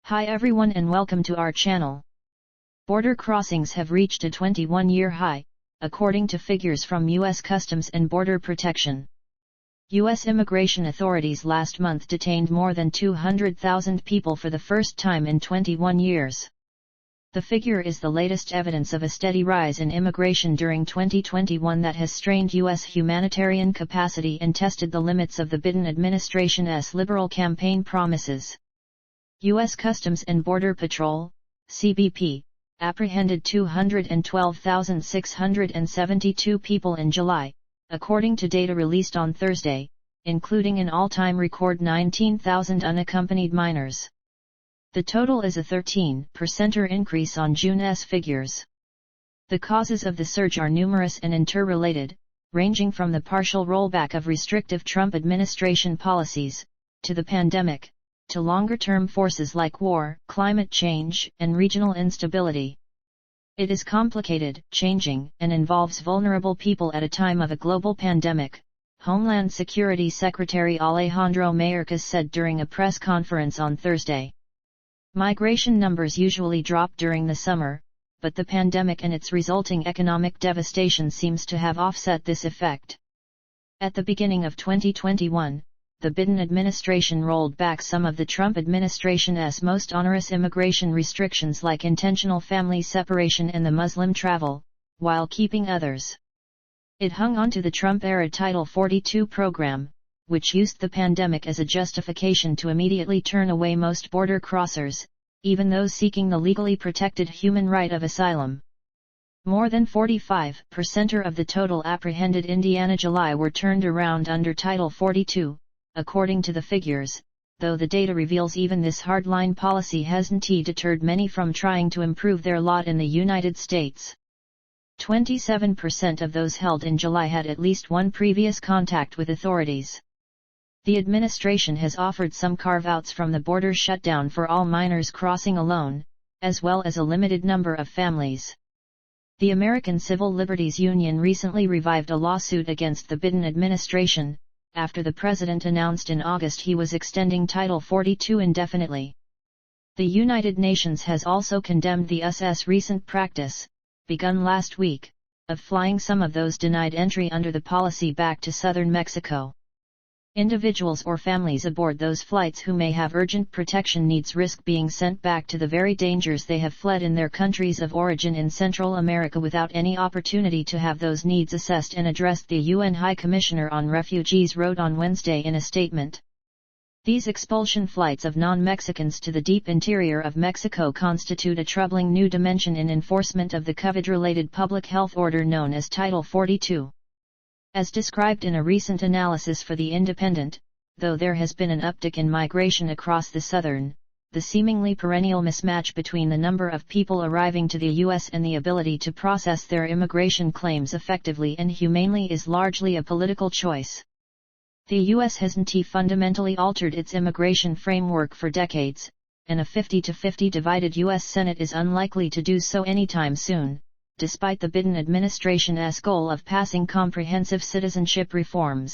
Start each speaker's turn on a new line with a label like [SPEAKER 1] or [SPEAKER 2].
[SPEAKER 1] Hi everyone and welcome to our channel. Border crossings have reached a 21-year high, according to figures from U.S. Customs and Border Protection. U.S. immigration authorities last month detained more than 200,000 people for the first time in 21 years. The figure is the latest evidence of a steady rise in immigration during 2021 that has strained U.S. humanitarian capacity and tested the limits of the Biden administration's liberal campaign promises. U.S. Customs and Border Patrol, CBP, apprehended 212,672 people in July, according to data released on Thursday, including an all-time record 19,000 unaccompanied minors. The total is a 13% increase on June's figures. The causes of the surge are numerous and interrelated, ranging from the partial rollback of restrictive Trump administration policies, to the pandemic, to longer-term forces like war, climate change, and regional instability. It is complicated, changing, and involves vulnerable people at a time of a global pandemic, Homeland Security Secretary Alejandro Mayorkas said during a press conference on Thursday. Migration numbers usually drop during the summer, but the pandemic and its resulting economic devastation seems to have offset this effect. At the beginning of 2021, the Biden administration rolled back some of the Trump administration's most onerous immigration restrictions like intentional family separation and the Muslim travel, while keeping others. It hung on to the Trump-era Title 42 program, which used the pandemic as a justification to immediately turn away most border crossers, even those seeking the legally protected human right of asylum. More than 45% of the total apprehended in July were turned around under Title 42. According to the figures, though the data reveals even this hardline policy hasn't deterred many from trying to improve their lot in the United States. 27% of those held in July had at least one previous contact with authorities. The administration has offered some carve-outs from the border shutdown for all minors crossing alone, as well as a limited number of families. The American Civil Liberties Union recently revived a lawsuit against the Biden administration, after the president announced in August he was extending Title 42 indefinitely. The United Nations has also condemned the US's recent practice, begun last week, of flying some of those denied entry under the policy back to southern Mexico. Individuals or families aboard those flights who may have urgent protection needs risk being sent back to the very dangers they have fled in their countries of origin in Central America without any opportunity to have those needs assessed and addressed, the UN High Commissioner on Refugees wrote on Wednesday in a statement. These expulsion flights of non-Mexicans to the deep interior of Mexico constitute a troubling new dimension in enforcement of the COVID-related public health order known as Title 42. As described in a recent analysis for The Independent, though there has been an uptick in migration across the the seemingly perennial mismatch between the number of people arriving to the U.S. and the ability to process their immigration claims effectively and humanely is largely a political choice. The U.S. hasn't fundamentally altered its immigration framework for decades, and a 50-50 divided U.S. Senate is unlikely to do so anytime soon, despite the Biden administration's goal of passing comprehensive citizenship reforms.